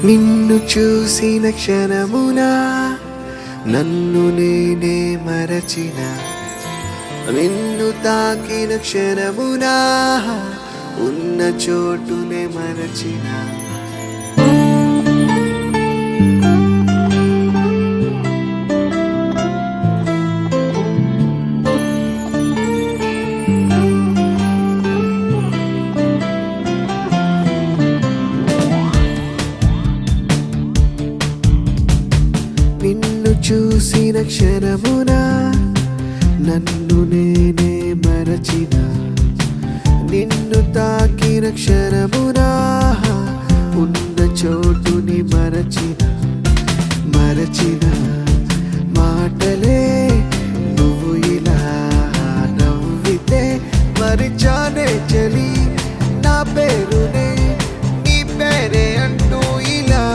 నిన్ను చూసిన క్షణమున నన్ను నేనే మరచిన, నిన్ను తాకిన క్షణమున ఉన్న చోటునే మరచిన. నిన్ను చూసిన క్షణమున నన్ను నేనే మరచిన, నిన్ను తాకిన క్షణమున ఉన్న చోటుని మరచిన. మరచిన మాటలే నువ్వు ఇలా నవ్వితే మరిచానే చలి నా పేరునే నీ పేరే అంటూ ఇలా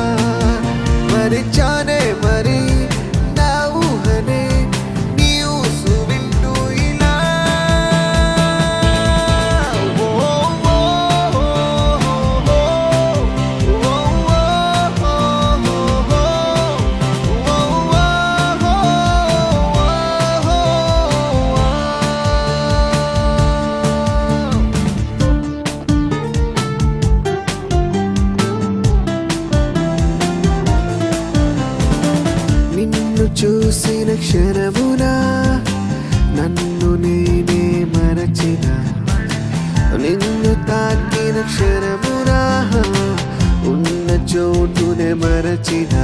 మరిచానే. మరి నా ఊహనే నీ ఊసు వింటూ ఇలా నిన్ను చూసిన క్షణమున నన్ను నేనే మరచిన, నిన్ను తాకిన క్షణమున ఉన్న చోటునే మరచిన.